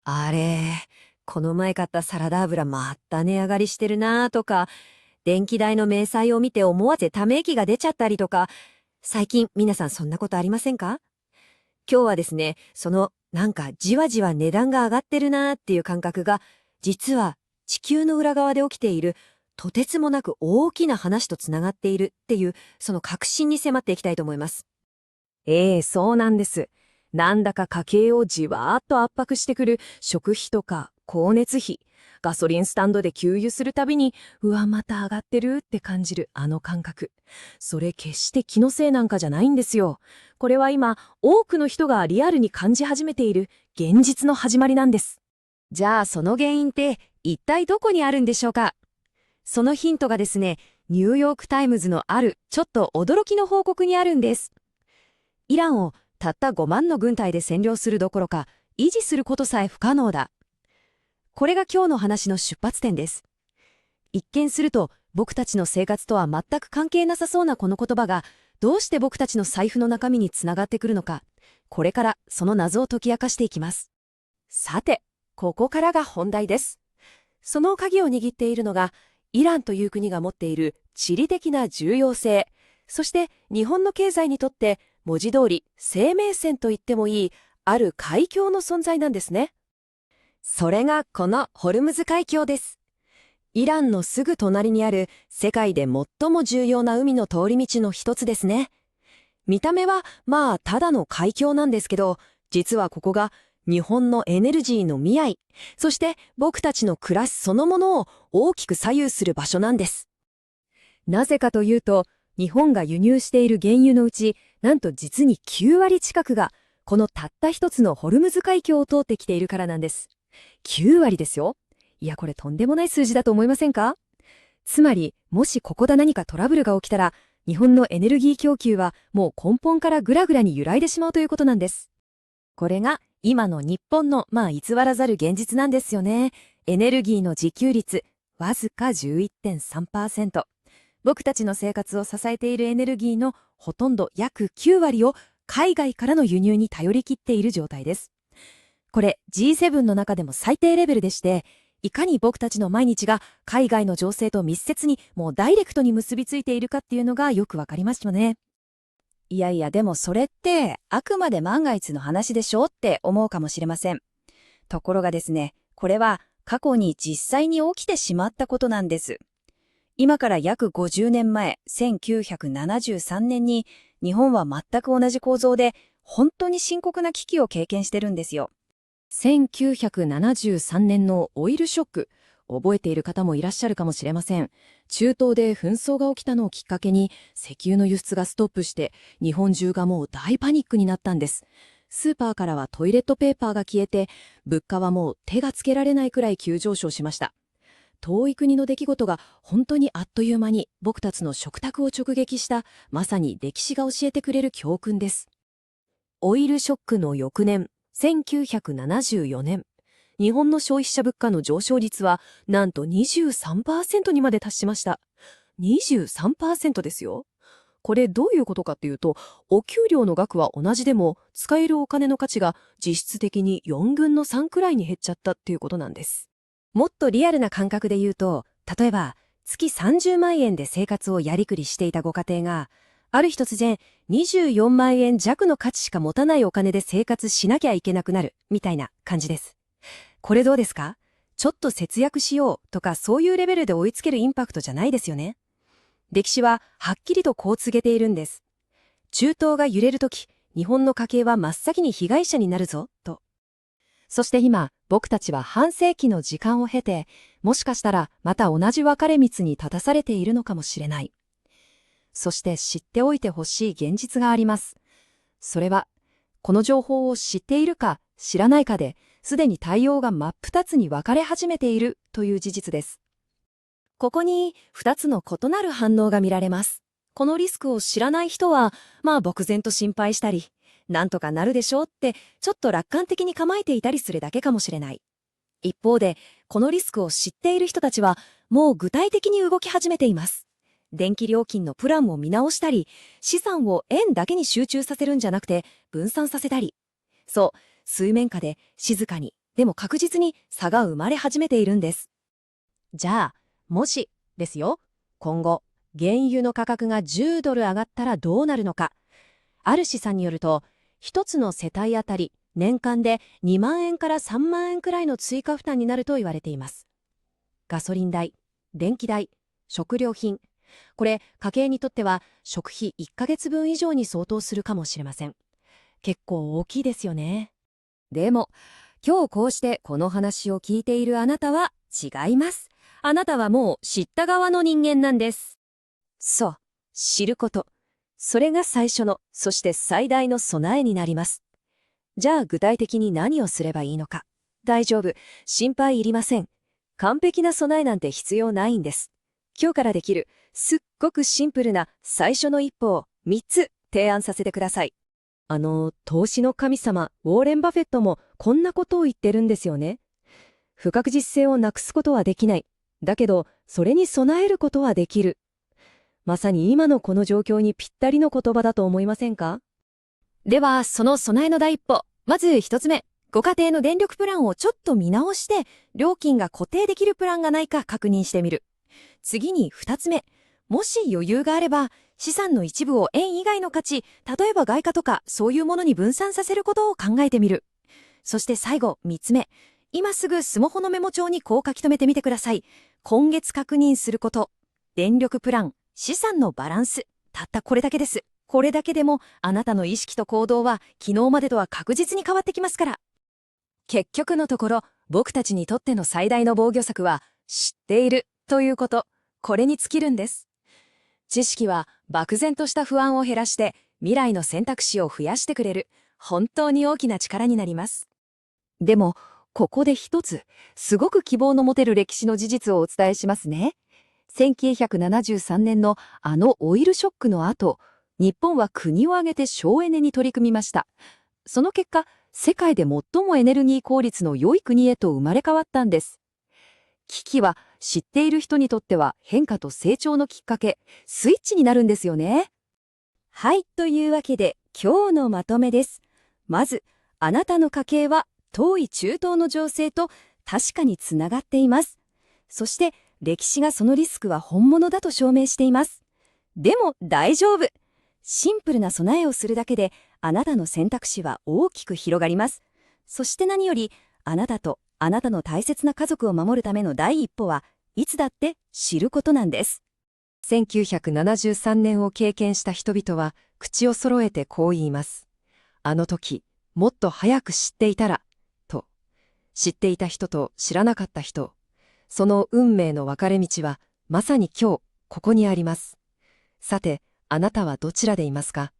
あれ、この前買ったサラダ油また値上がりしてるなぁとか、電気代の明細を見て思わずため息が出ちゃったりとか、最近皆さんそんなことありませんか？今日はですね、なんかじわじわ値段が上がってるなーっていう感覚が、実は地球の裏側で起きているとてつもなく大きな話とつながっているっていう、その確信に迫っていきたいと思います。ええ、そうなんです。なんだか家計をじわーっと圧迫してくる食費とか光熱費、ガソリンスタンドで給油するたびに、うわ、また上がってるって感じるあの感覚。それ決して気のせいなんかじゃないんですよ。これは今、多くの人がリアルに感じ始めている現実の始まりなんです。じゃあその原因って一体どこにあるんでしょうか？そのヒントがですね、ニューヨークタイムズのあるちょっと驚きの報告にあるんです。イランをたった5万の軍隊で占領するどころか、維持することさえ不可能だ。これが今日の話の出発点です。一見すると僕たちの生活とは全く関係なさそうなこの言葉が、どうして僕たちの財布の中身につながってくるのか、これからその謎を解き明かしていきます。さて、ここからが本題です。その鍵を握っているのが、イランという国が持っている地理的な重要性、そして日本の経済にとって文字通り生命線と言ってもいい、ある海峡の存在なんですね。それがこのホルムズ海峡です。イランのすぐ隣にある世界で最も重要な海の通り道の一つですね。見た目はただの海峡なんですけど、実はここが日本のエネルギーの未来、そして僕たちの暮らしそのものを大きく左右する場所なんです。なぜかというと、日本が輸入している原油のうち、なんと実に9割近くが、このたった一つのホルムズ海峡を通ってきているからなんです。9割ですよ。いや、これとんでもない数字だと思いませんか？つまり、もしここで何かトラブルが起きたら、日本のエネルギー供給はもう根本からグラグラに揺らいでしまうということなんです。これが今の日本の偽らざる現実なんですよね。エネルギーの自給率、わずか 11.3%。僕たちの生活を支えているエネルギーのほとんど約9割を海外からの輸入に頼り切っている状態です。これ G7 の中でも最低レベルでして、いかに僕たちの毎日が海外の情勢と密接にもうダイレクトに結びついているかっていうのがよくわかりますよね。いやいや、でもそれってあくまで万が一の話でしょって思うかもしれません。ところがですね、これは過去に実際に起きてしまったことなんです。今から約50年前、1973年に日本は全く同じ構造で本当に深刻な危機を経験してるんですよ。1973年のオイルショック、覚えている方もいらっしゃるかもしれません。中東で紛争が起きたのをきっかけに石油の輸出がストップして日本中がもう大パニックになったんです。スーパーからはトイレットペーパーが消えて物価はもう手がつけられないくらい急上昇しました。遠い国の出来事が本当にあっという間に僕たちの食卓を直撃したまさに歴史が教えてくれる教訓です。オイルショックの翌年、1974年、日本の消費者物価の上昇率はなんと 23% にまで達しました。23% ですよ。これどういうことかっていうと、お給料の額は同じでも使えるお金の価値が実質的に4分の3くらいに減っちゃったっていうことなんです。もっとリアルな感覚で言うと、例えば月30万円で生活をやりくりしていたご家庭が、ある日突然24万円弱の価値しか持たないお金で生活しなきゃいけなくなるみたいな感じです。これどうですか？ちょっと節約しようとかそういうレベルで追いつけるインパクトじゃないですよね。歴史ははっきりとこう告げているんです。中東が揺れるとき、日本の家計は真っ先に被害者になるぞ、と。そして今、僕たちは半世紀の時間を経て、もしかしたらまた同じ分かれ道に立たされているのかもしれない。そして知っておいてほしい現実があります。それは、この情報を知っているか知らないかで、すでに対応が真っ二つに分かれ始めているという事実です。ここに2つの異なる反応が見られます。このリスクを知らない人は、漠然と心配したり、なんとかなるでしょうってちょっと楽観的に構えていたりするだけかもしれない。一方で、このリスクを知っている人たちは、もう具体的に動き始めています。電気料金のプランを見直したり、資産を円だけに集中させるんじゃなくて分散させたり。そう、水面下で静かに、でも確実に差が生まれ始めているんです。じゃあ、もしですよ、今後、原油の価格が10ドル上がったらどうなるのか。ある試算によると、一つの世帯あたり年間で2万円から3万円くらいの追加負担になると言われています。ガソリン代、電気代、食料品。これ、家計にとっては食費1ヶ月分以上に相当するかもしれません。結構大きいですよね。でも、今日こうしてこの話を聞いているあなたは違います。あなたはもう知った側の人間なんです。そう、知ること。それが最初の、そして最大の備えになります。じゃあ具体的に何をすればいいのか。大丈夫、心配いりません。完璧な備えなんて必要ないんです。今日からできる、すっごくシンプルな最初の一歩を3つ提案させてください。投資の神様、ウォーレン・バフェットもこんなことを言ってるんですよね。不確実性をなくすことはできない。だけど、それに備えることはできる。まさに今のこの状況にぴったりの言葉だと思いませんか？では、その備えの第一歩。まず一つ目。ご家庭の電力プランをちょっと見直して、料金が固定できるプランがないか確認してみる。次に二つ目。もし余裕があれば、資産の一部を円以外の価値、例えば外貨とかそういうものに分散させることを考えてみる。そして最後、三つ目。今すぐスマホのメモ帳にこう書き留めてみてください。今月確認すること。電力プラン、資産のバランス。たったこれだけです。これだけでもあなたの意識と行動は昨日までとは確実に変わってきますから。結局のところ、僕たちにとっての最大の防御策は、知っているということ。これに尽きるんです。知識は漠然とした不安を減らして、未来の選択肢を増やしてくれる、本当に大きな力になります。でも、ここで一つ、すごく希望の持てる歴史の事実をお伝えしますね。1973年のあのオイルショックの後、日本は国を挙げて省エネに取り組みました。その結果、世界で最もエネルギー効率の良い国へと生まれ変わったんです。危機は知っている人にとっては変化と成長のきっかけ、スイッチになるんですよね。はい、というわけで今日のまとめです。まず、あなたの家計は遠い中東の情勢と確かにつながっています。そして歴史がそのリスクは本物だと証明しています。でも大丈夫。シンプルな備えをするだけであなたの選択肢は大きく広がります。そして何よりあなたとあなたの大切な家族を守るための第一歩はいつだって知ることなんです。1973年を経験した人々は口を揃えてこう言います。あの時、もっと早く知っていたら、と。知っていた人と知らなかった人、その運命の分かれ道はまさに今日ここにあります。さて、あなたはどちらでいますか？